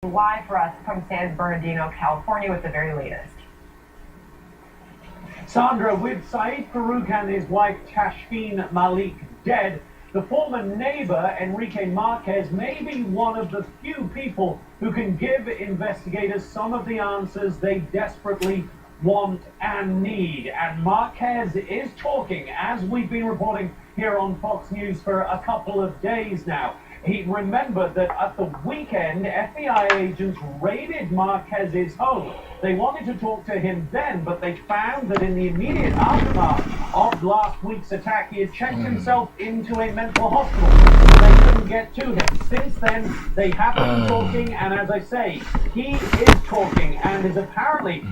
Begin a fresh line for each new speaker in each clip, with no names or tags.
Live for us from San Bernardino, California with the very latest.
Sandra, with Saeed Farouk and his wife Tashfeen Malik dead, the former neighbor Enrique Marquez may be one of the few people who can give investigators some of the answers they desperately want and need. And Marquez is talking, as we've been reporting here on Fox News for a couple of days now. He remembered that at the weekend, FBI agents raided Marquez's home. They wanted to talk to him then, but they found that in the immediate aftermath of last week's attack, he had checked himself into a mental hospital. So they couldn't get to him. Since then, they have been talking, and as I say, he is talking and is apparently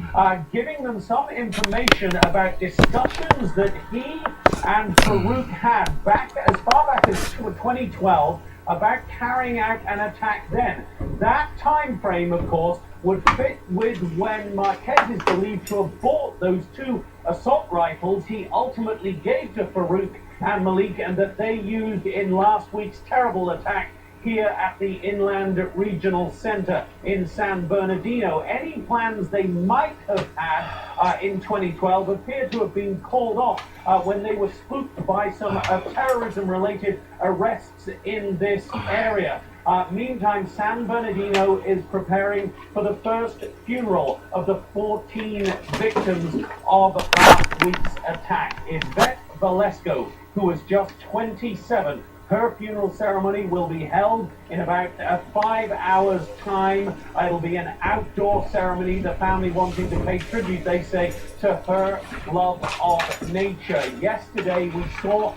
giving them some information about discussions that he and Farouk had as far back as 2012 about carrying out an attack then. That time frame, of course, would fit with when Marquez is believed to have bought those two assault rifles he ultimately gave to Farouk and Malik, and that they used in last week's terrible attack here at the Inland Regional Center in San Bernardino. Any plans they might have had in 2012 appear to have been called off when they were spooked by some terrorism-related arrests in this area. Meantime, San Bernardino is preparing for the first funeral of the 14 victims of last week's attack. Yvette Valesco, who was just 27, her funeral ceremony will be held in about 5 hours' time. It'll be an outdoor ceremony, the family wanting to pay tribute, they say, to her love of nature. Yesterday, we saw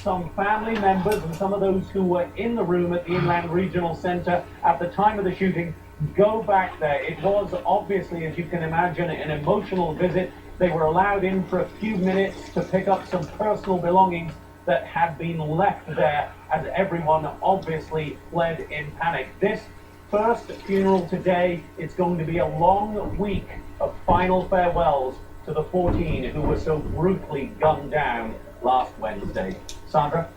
some family members and some of those who were in the room at the Inland Regional Center at the time of the shooting go back there. It was obviously, as you can imagine, an emotional visit. They were allowed in for a few minutes to pick up some personal belongings that had been left there as everyone obviously fled in panic. This first funeral today, it's going to be a long week of final farewells to the 14 who were so brutally gunned down last Wednesday. Sandra?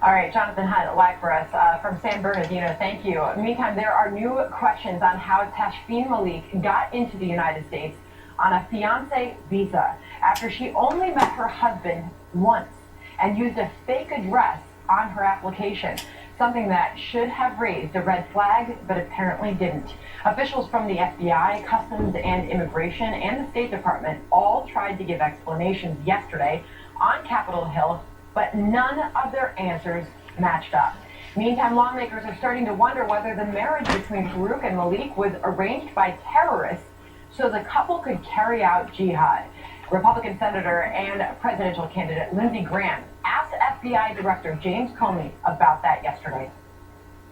All right, Jonathan Hunt, live for us from San Bernardino. Thank you. Meantime, there are new questions on how Tashfeen Malik got into the United States on a fiancé visa after she only met her husband once and used a fake address on her application, something that should have raised a red flag, but apparently didn't. Officials from the FBI, Customs and Immigration, and the State Department all tried to give explanations yesterday on Capitol Hill, but none of their answers matched up. Meantime, lawmakers are starting to wonder whether the marriage between Farouk and Malik was arranged by terrorists so the couple could carry out jihad. Republican Senator and presidential candidate Lindsey Graham asked FBI Director James Comey about that yesterday.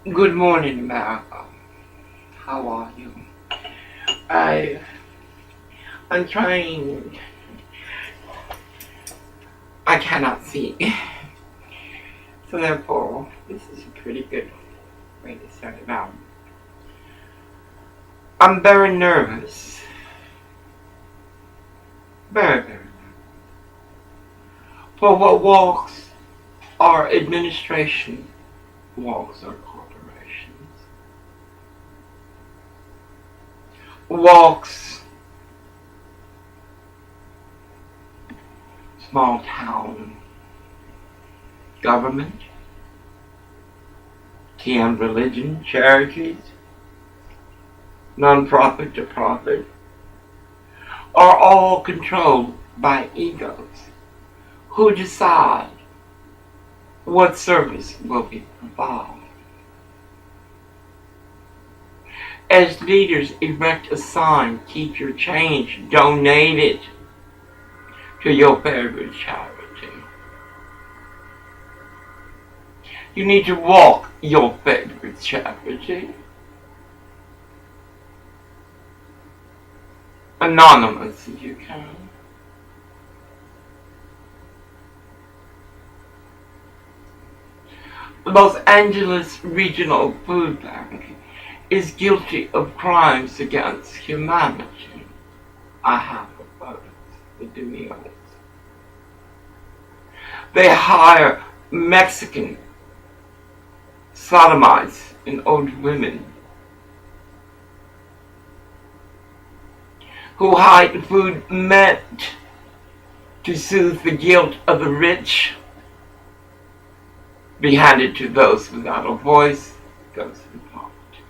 Good morning, America. How are you? I'm trying. I cannot see. So therefore, this is a pretty good way to start it out. I'm very nervous. Very. For what walks our administration, walks our corporations, walks small town government, TM religion, charities, non-profit to profit, are all controlled by egos who decide what service will be provided. As leaders, erect a sign, keep your change, donate it to your favorite charity. You need to walk your favorite charity. Anonymous if you can. The Los Angeles Regional Food Bank is guilty of crimes against humanity. I have the photos, the videos. They hire Mexican sodomites and old women who hide food meant to soothe the guilt of the rich, be handed to those without a voice, those in poverty.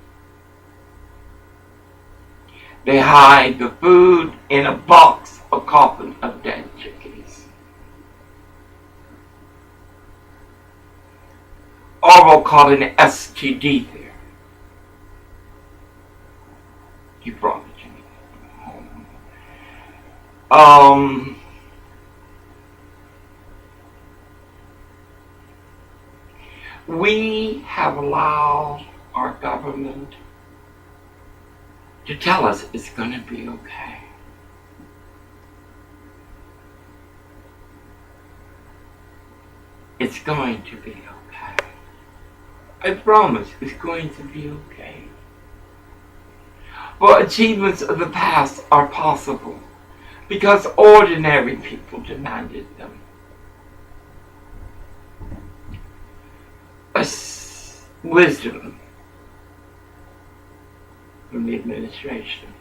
They hide the food in a box, a coffin of dead chickens. Orwell called an STD there. He brought it to me home. We have allowed our government to tell us it's going to be okay. It's going to be okay. I promise it's going to be okay. For achievements of the past are possible because ordinary people demanded them. Wisdom from the administration.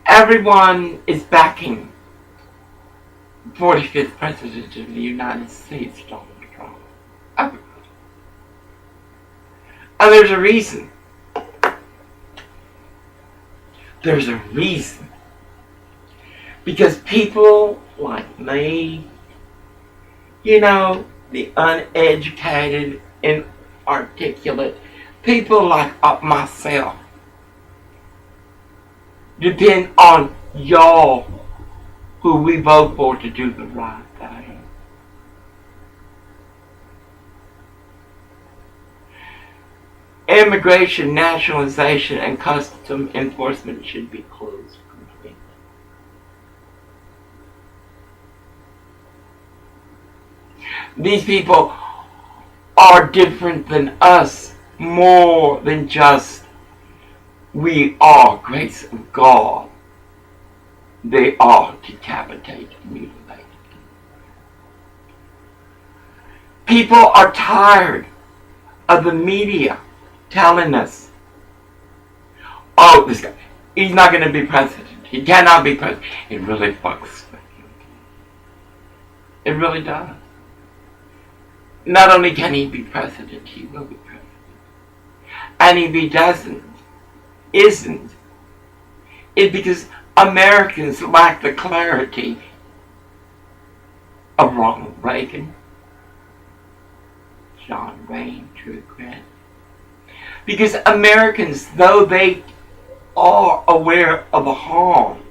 Everyone is backing 45th President of the United States, Donald Trump. Everybody. And there's a reason. There's a reason. Because people like me, the uneducated, inarticulate, people like myself, depend on y'all who we vote for to do the right thing. Immigration, nationalization, and custom enforcement should be closed completely. These people are different than us, more than just we are grace of God. They are decapitated, mutilated. People are tired of the media telling us, oh, this guy, he's not going to be president. He cannot be president. It really fucks with you. It really does. Not only can he be president, he will be president. And if he isn't, it's because Americans lack the clarity of Ronald Reagan, John Wayne, to regret. Because Americans, though they are aware of the harm,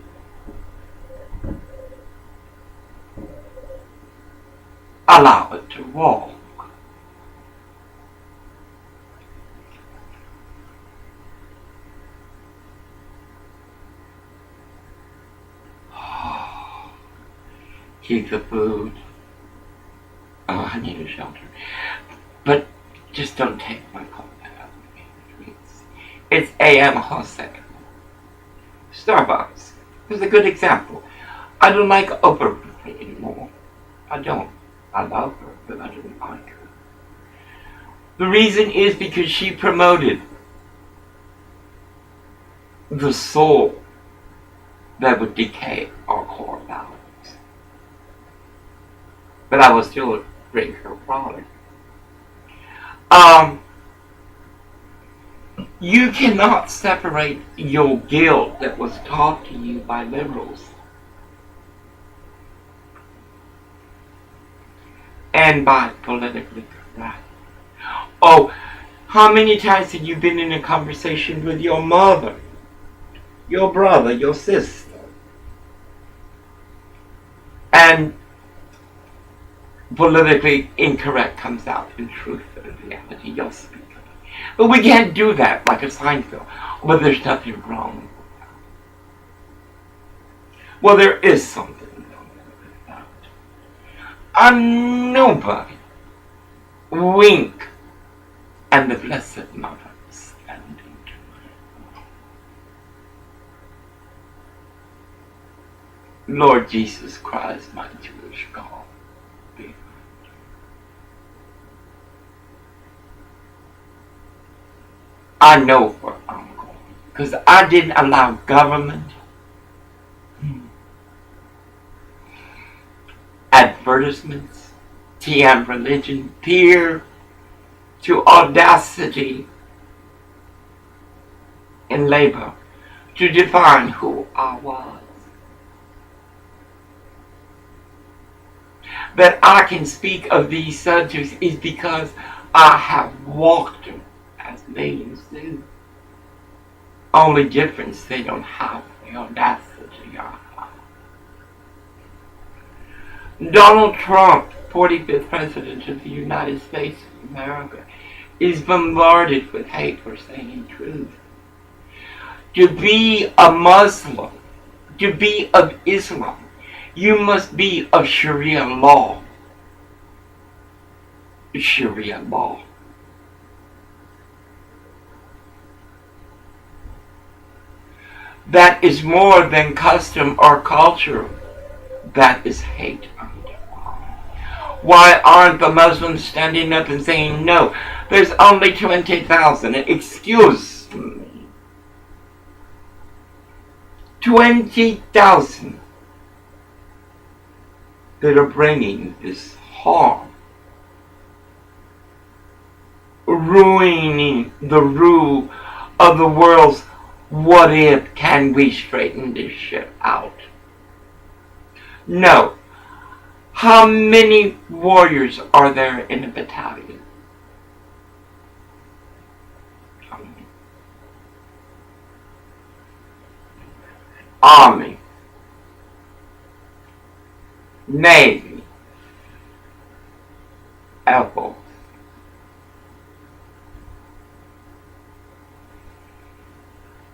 allow it to walk. Keep the food. Oh, I need a shelter. But just don't take my coffee out of me, please. It's AM Jose. Starbucks is a good example. I don't like Oprah anymore. I don't. I love her, but I don't like her. The reason is because she promoted the soul that would decay our core values. But I will still drink her product. You cannot separate your guilt that was taught to you by liberals and by politically correct. Oh, how many times have you been in a conversation with your mother, your brother, your sister, and politically incorrect comes out in truth and reality? You'll speak of it. But we can't do that like a Seinfeld. Well, there's nothing wrong with that. Well, there is something wrong with that. I'm nobody. Wink. And the Blessed Mother standing to me. Lord Jesus Christ, my Jewish God. I know where I'm going. Because I didn't allow government, advertisements, TM religion, fear, to audacity and labor to define who I was. That I can speak of these subjects is because I have walked them as millions do. Only difference, they don't have the audacity I have. Donald Trump, 45th President of the United States of America, is bombarded with hate for saying truth. To be a Muslim, to be of Islam, you must be of Sharia law. Sharia law. That is more than custom or culture. That is hate. Why aren't the Muslims standing up and saying, no, there's only 20,000? Excuse me. 20,000 that are bringing this harm, ruining the rule of the world's what if, can we straighten this shit out? No. How many warriors are there in a battalion? Army, Navy, Air Force,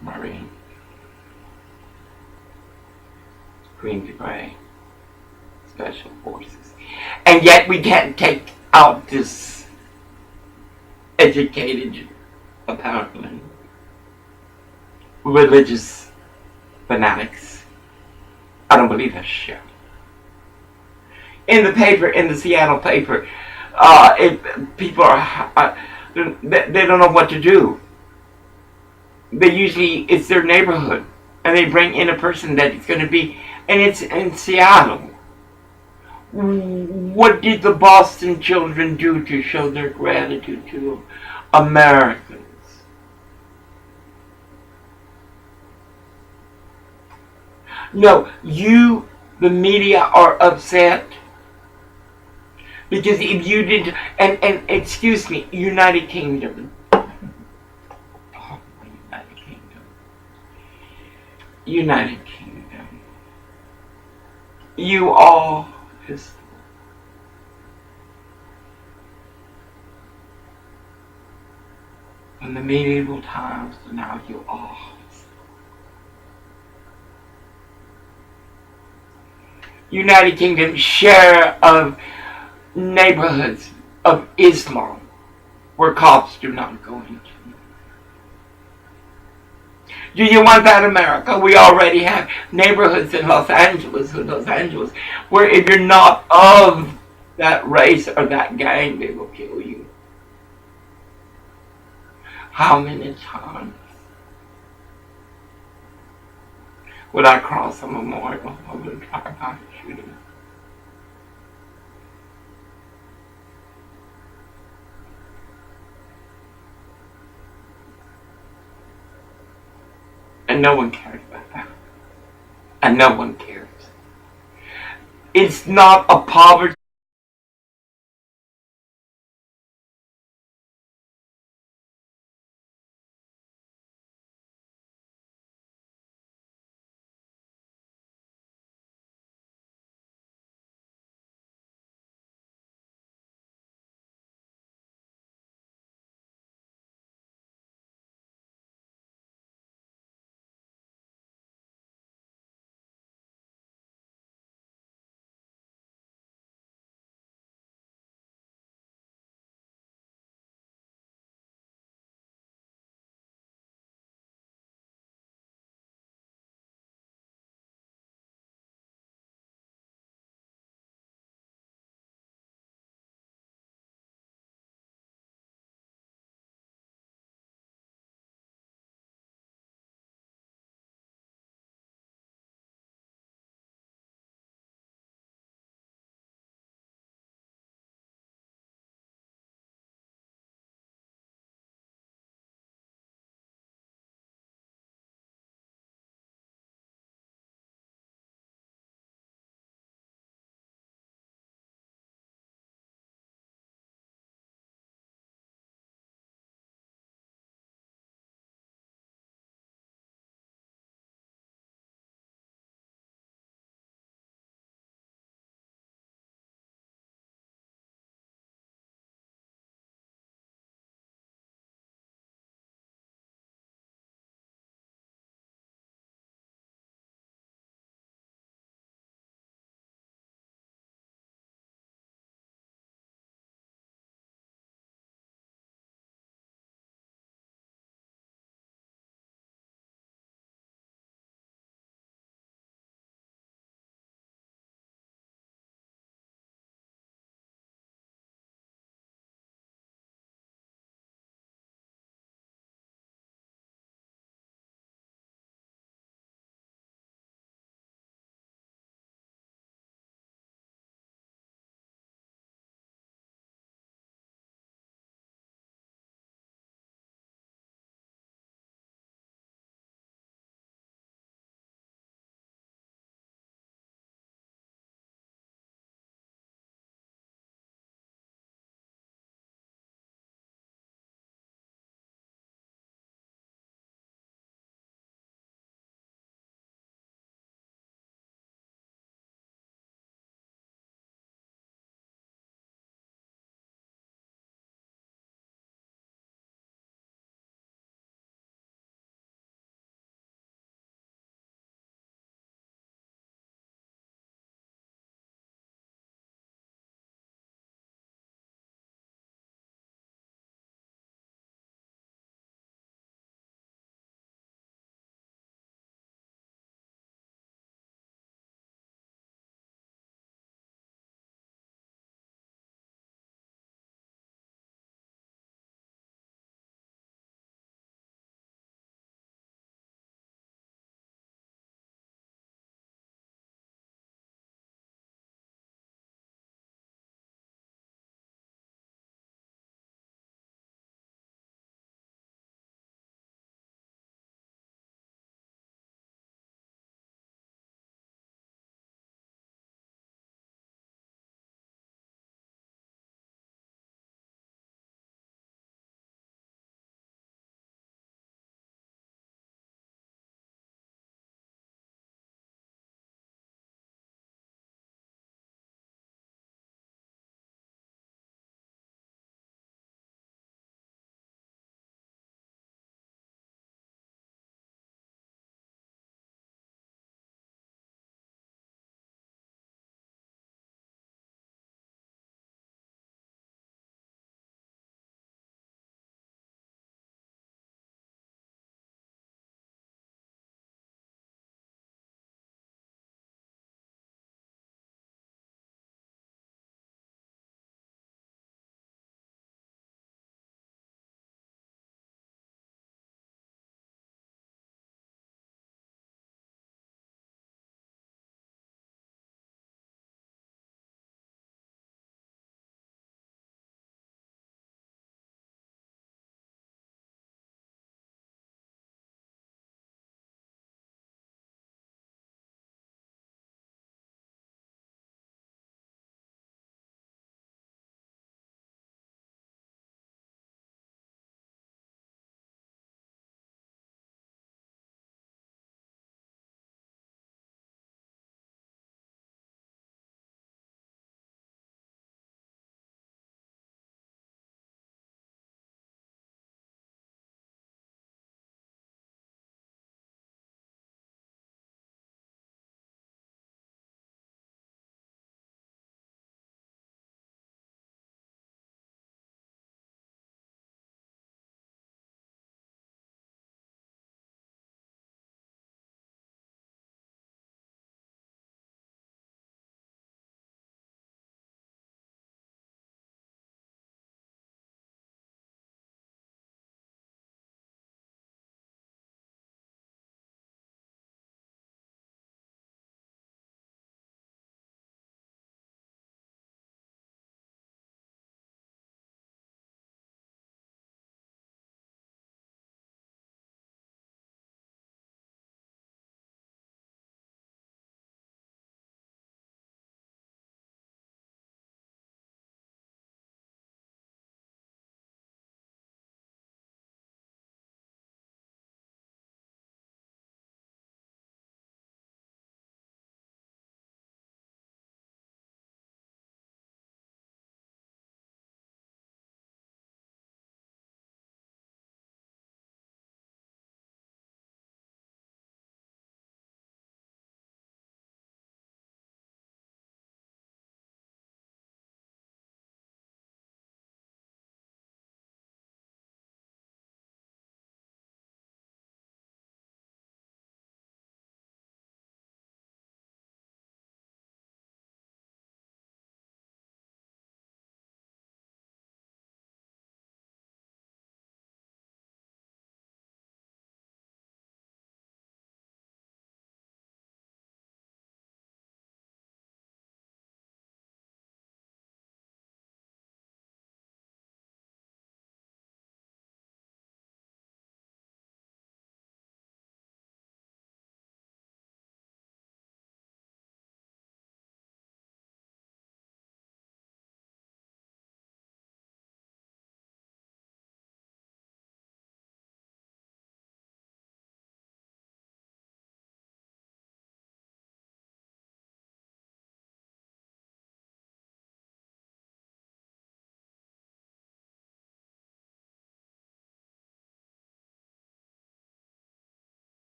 Marine, Green Beret, Special Forces. And yet we can't take out this educated, apparently, religious fanatics. I don't believe that shit. In the paper, in the Seattle paper, people are, they don't know what to do. They usually, it's their neighborhood, and they bring in a person that is going to be, and it's in Seattle. What did the Boston children do to show their gratitude to Americans? No, you, the media, are upset because if you did, and excuse me, United Kingdom. Oh, United Kingdom. United Kingdom. You all, from the medieval times to now, you all. United Kingdom share of neighborhoods of Islam where cops do not go into. Do you want that, America? We already have neighborhoods in Los Angeles, where if you're not of that race or that gang, they will kill you. How many times would I cross a memorial of a drive-by shooting? And no one cares about that. And no one cares. It's not a poverty.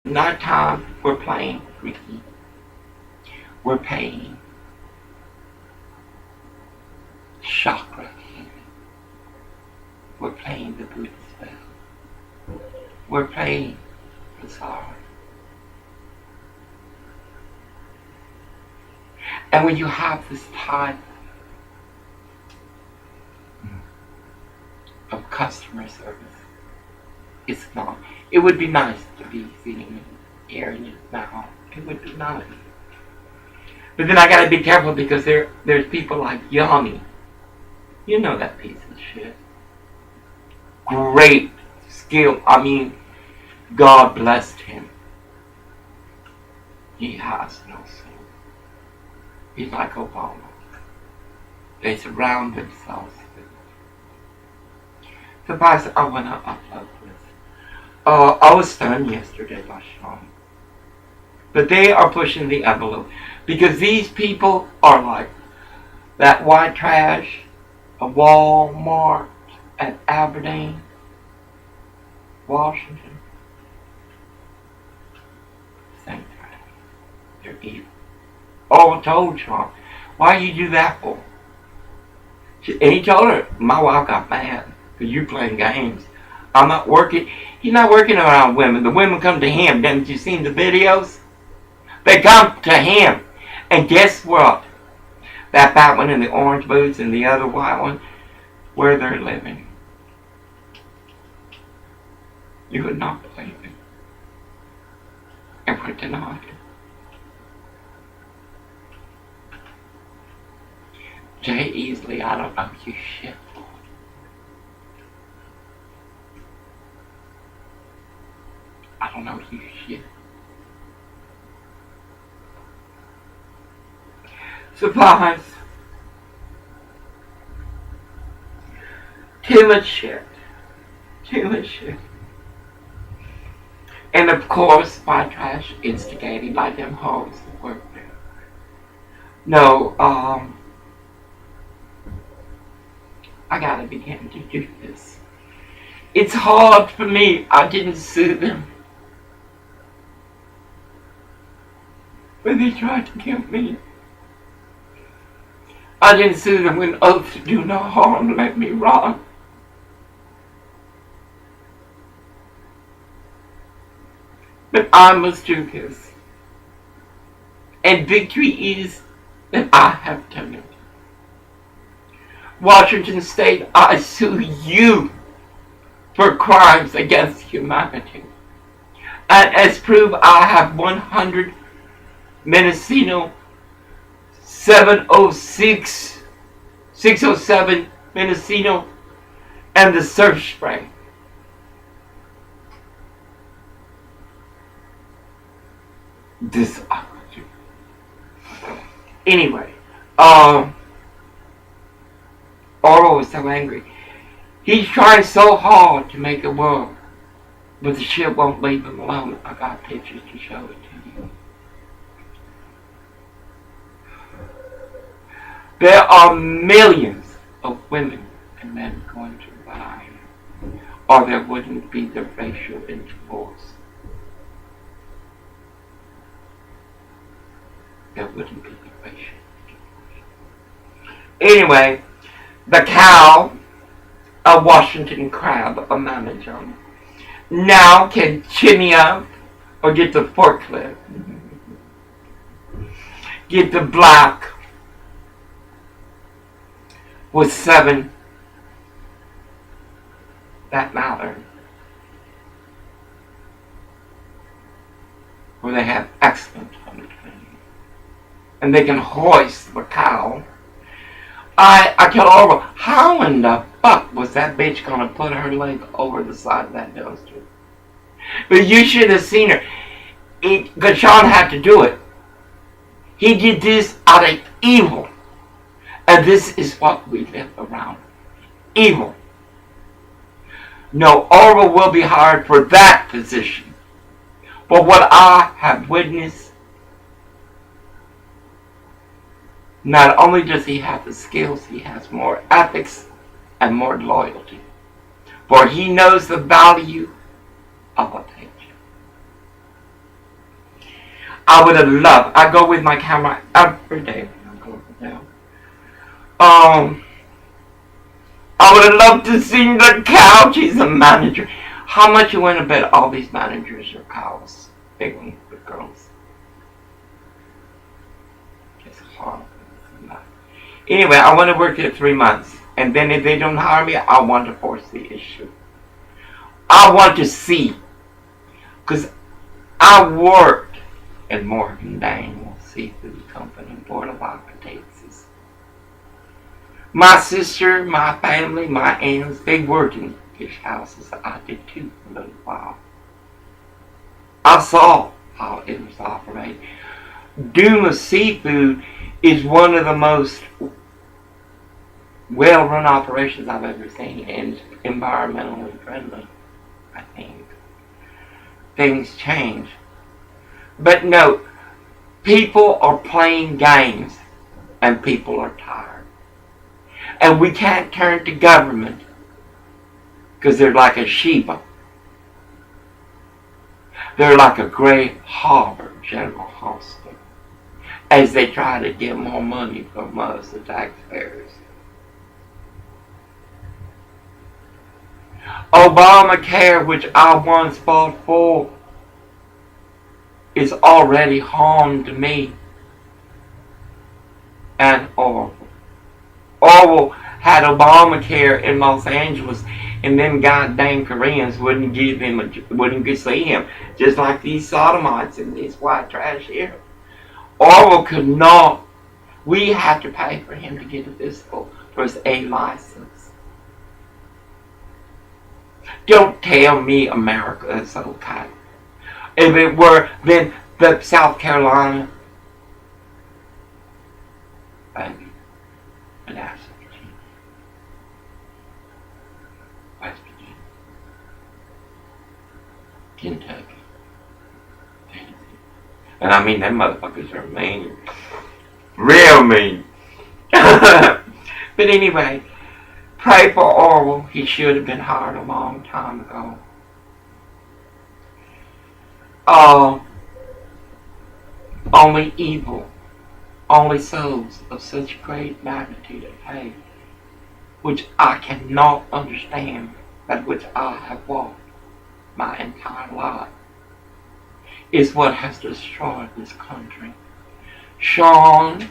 Nighttime, we're playing Ricky. We're playing chakra. We're playing the Buddha spell. We're playing Bazaar. And when you have this type of customer service, it's not. It would be nice to be sitting here in it now. It would be nice. But then I gotta be careful because there's people like Yanni. You know that piece of shit. Great skill. I mean, God blessed him. He has no soul. He's like Obama. They surround themselves with it. So, Pastor, I want to upload this. I was stunned yesterday by Sean. But they are pushing the envelope. Because these people are like that white trash, a Walmart at Aberdeen, Washington. Same trash. They're evil. Oh, I told Sean, why you do that for? And he told her, my wife got mad because you're playing games. I'm not working. He's not working around women. The women come to him. Haven't you seen the videos? They come to him. And guess what? That fat one in the orange boots and the other white one, where they're living. You would not believe it. And we're denied. Jay Easley, I don't know you shit. I don't know you shit. Surprise. Too much shit. Too much shit. And of course, my trash instigated by them hoes that work there. No, I gotta begin to do this. It's hard for me. I didn't sue them. When they tried to kill me. I didn't sue them when oath to do no harm let me run. But I must do this. And victory is that I have done it. Washington State, I sue you for crimes against humanity. And as proof, I have 100 Mendocino 706, 607 Mendocino, and the surf spray. This I would do. Anyway, Orwell was so angry. He's trying so hard to make it work, but the shit won't leave him alone. I got pictures to show it to you. There are millions of women and men going to die, or there wouldn't be the racial intercourse. There wouldn't be the racial intercourse. Anyway, the cow, a Washington crab, a manager, now can chinny up or get the forklift, get the black with 7 that matter, where they have excellent hunter training, and they can hoist the cow. I tell Orwell, how in the fuck was that bitch gonna put her leg over the side of that dumpster? But you should have seen her. Because Sean had to do it. He did this out of evil. And this is what we live around. Evil. No, Orwell will be hired for that position. But what I have witnessed, not only does he have the skills, he has more ethics and more loyalty. For he knows the value of a paycheck. I would have loved. I go with my camera every day when I go to town. I would have loved to see the couch. He's a manager. How much you win to bet all these managers are cows? Big ones, big girls. It's horrible. Anyway, I want to work here 3 months. And then if they don't hire me, I want to force the issue. I want to see. Because I worked at Morgan Daniel Seafood Company in Port Lavaca, Texas. My sister, my family, my aunts, they worked in fish houses. I did too for a little while. I saw how it was operated. Duma Seafood is one of the most well-run operations I've ever seen, and it's environmentally friendly, I think. Things change. But no, people are playing games, and people are tired. And we can't turn to government, because they're like a Sheba. They're like a Gray Harbor General Hospital, as they try to get more money from us, the taxpayers. Obamacare, which I once fought for, is already harmed me. And Orwell. Orwell had Obamacare in Los Angeles, and them goddamn Koreans wouldn't see him, just like these sodomites and these white trash here. Orwell could not. We had to pay for him to get a physical for his A license. Don't tell me America is okay. If it were, then the South Carolina, baby, and that's Virginia, West Virginia, Kentucky, Tennessee. And I mean, them motherfuckers are mean. Real mean. But anyway, pray for Orwell. He should have been hired a long time ago. Only evil, only souls of such great magnitude of faith, which I cannot understand, but which I have walked my entire life, is what has destroyed this country. Sean,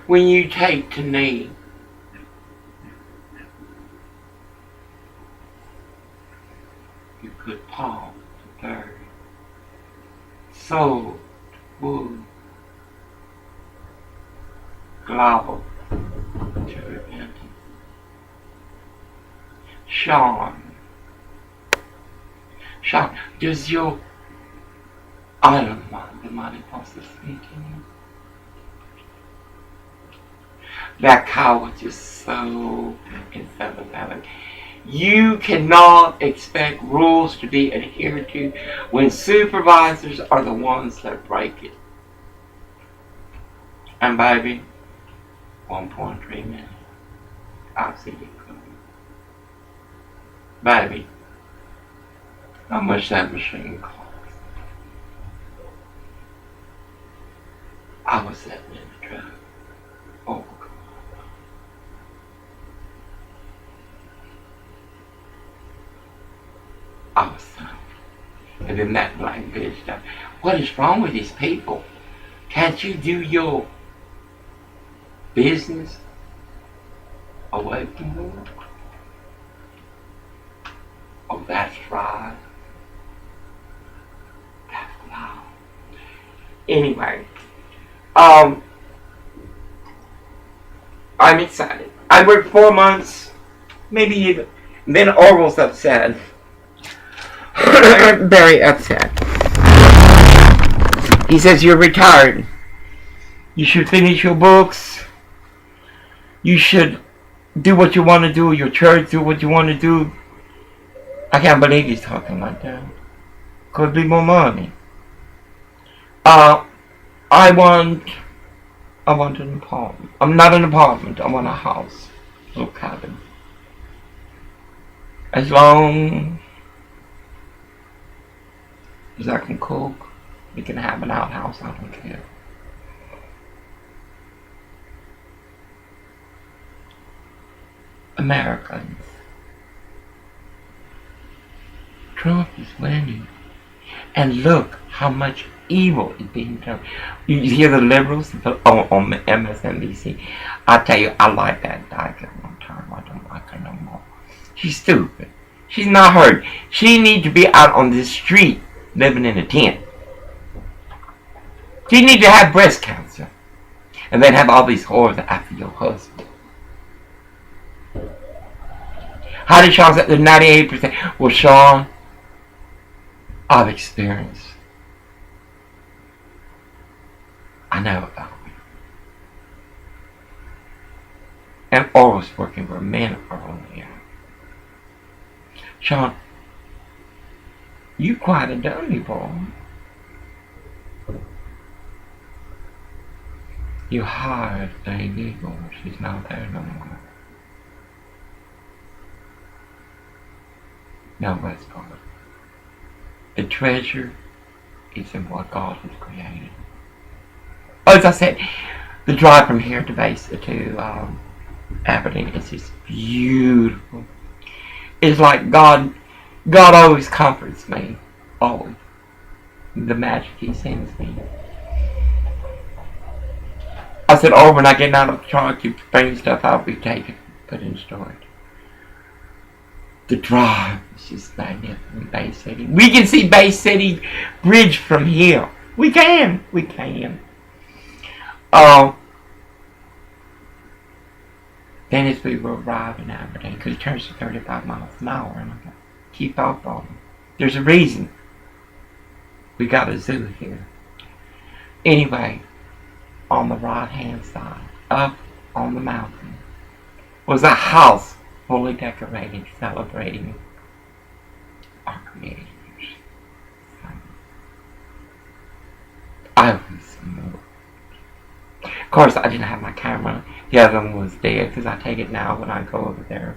when you take to knee, you put palm to third, soul to wood, global to repentance. Sean, does your island mind the money wants to speak in you? That cow was just so in 7-7. You cannot expect rules to be adhered to when supervisors are the ones that break it. And baby, 1.3 minutes. I'll see you coming. Baby, how much that machine cost? I was sitting in the truck. Oh, God. I was so. And then that black bitch stuff. What is wrong with these people? Can't you do your business away from work? Oh, that's right. That's loud. Anyway, I'm excited. I worked 4 months, maybe even. Then Orwell's upset. Very upset. He says, you're retired. You should finish your books. You should do what you want to do. Your church, do what you want to do. I can't believe he's talking like that. Could be more money. I want an apartment. I'm not an apartment. I want a house. A little cabin. As long Because I can cook. We can have an outhouse. I don't care. Americans. Trump is winning. And look how much evil is being done. You hear the liberals on MSNBC. I tell you, I like that Dyke one time. I don't like her no more. She's stupid. She's not hurt. She needs to be out on the street living in a tent. She needs to have breast cancer. And then have all these whores after your husband. How did Sean say the 98%? Well, Sean, I've experienced. I know about it. And always working for men earlier. Sean, you quite a dummy, boy. You hired a illegal. She's not there no more. No, that's God. The treasure is in what God has created. As I said, the drive from here to Aberdeen is just beautiful. It's like God always comforts me. Always. The magic He sends me. I said, oh, when I get out of the truck, you bring stuff out, we take it, put it in storage. The drive is just magnificent. Bay City. We can see Bay City Bridge from here. We can. Then as we will arrive in Aberdeen, because it turns to 35 miles an hour, and I'm going to keep up on them. There's a reason. We got a zoo here. Anyway, on the right hand side, up on the mountain, was a house fully decorated, celebrating our creators. I was moved. Of course, I didn't have my camera. The other one was dead because I take it now when I go over there.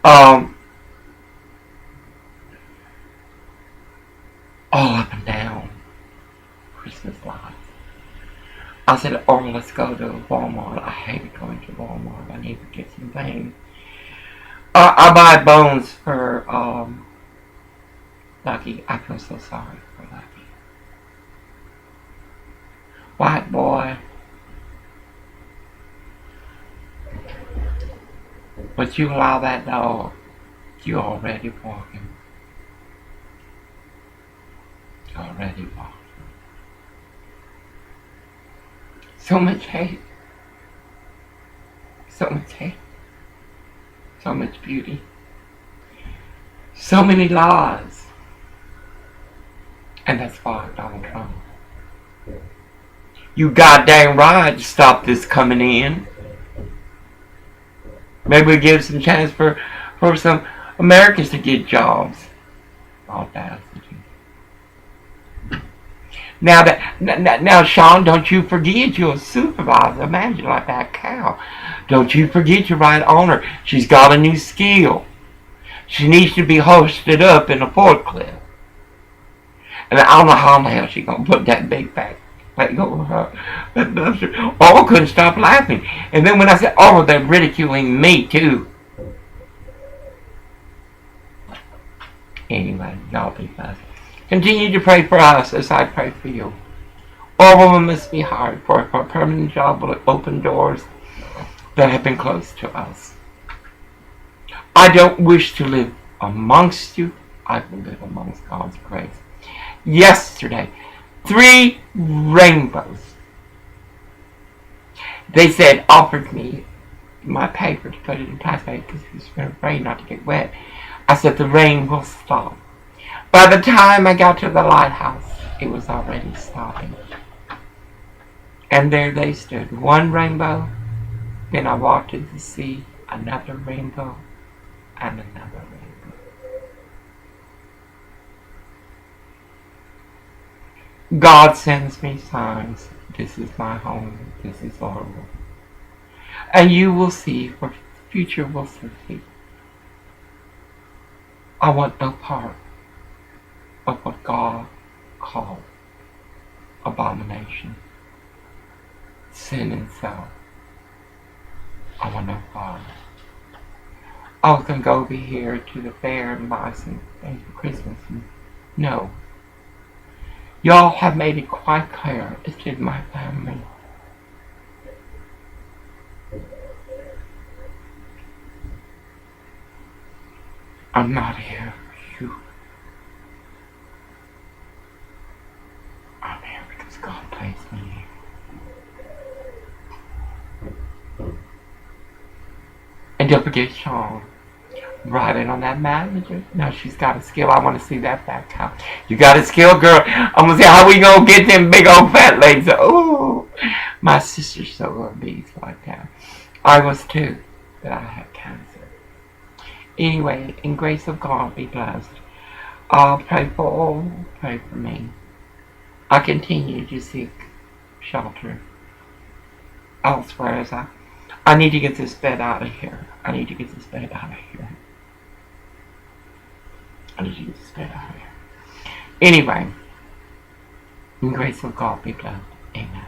All up and down Christmas lights. I said, oh, let's go to Walmart. I hate going to Walmart. I need to get some things. I buy bones for Lucky. I feel so sorry for Lucky. White boy. But you allow that dog, you already walking. Already walking. So much hate. So much hate. So much beauty. So many lies. And that's why Donald Trump. You goddamn right to stop this coming in. Maybe we give some chance for some Americans to get jobs. Audacity. Now, Sean, don't you forget you're a supervisor. Imagine like that cow. Don't you forget your right on her. She's got a new skill. She needs to be hosted up in a forklift. And I don't know how in the hell she's going to put that big fat leg over her. Oh, I couldn't stop laughing. And then when I said, oh, they're ridiculing me too. Anyway, y'all be blessed. Continue to pray for us as I pray for you. All women must be hired for a permanent job will open doors that have been closed to us. I don't wish to live amongst you. I will live amongst God's grace. Yesterday, 3 rainbows. They said, offered me my paper to put it in plastic because it was afraid not to get wet. I said, the rain will stop. By the time I got to the lighthouse, it was already stopping. And there they stood. 1 rainbow. Then I walked to the sea. Another rainbow. And another rainbow. God sends me signs. This is my home. This is our world. And you will see, for the future will see. I want no part of what God called abomination. Sin and self. I want no part. I was going to go over here to the fair and buy some things for Christmas. No. Y'all have made it quite clear. It's just my family. I'm not here for you. I'm here because God placed me here. And don't forget Sean. Riding on that manager. Now she's got a skill. I want to see that back out. You got a skill, girl. I'm going to see how we going to get them big old fat legs. Ooh. My sister's so obese like that. I was too. But I had cancer. Anyway, in grace of God, be blessed. Pray for all. Pray for me. I continue to seek shelter elsewhere as I need to get this bed out of here. I need to get this bed out of here. Anyway, in grace of God be blessed. Amen.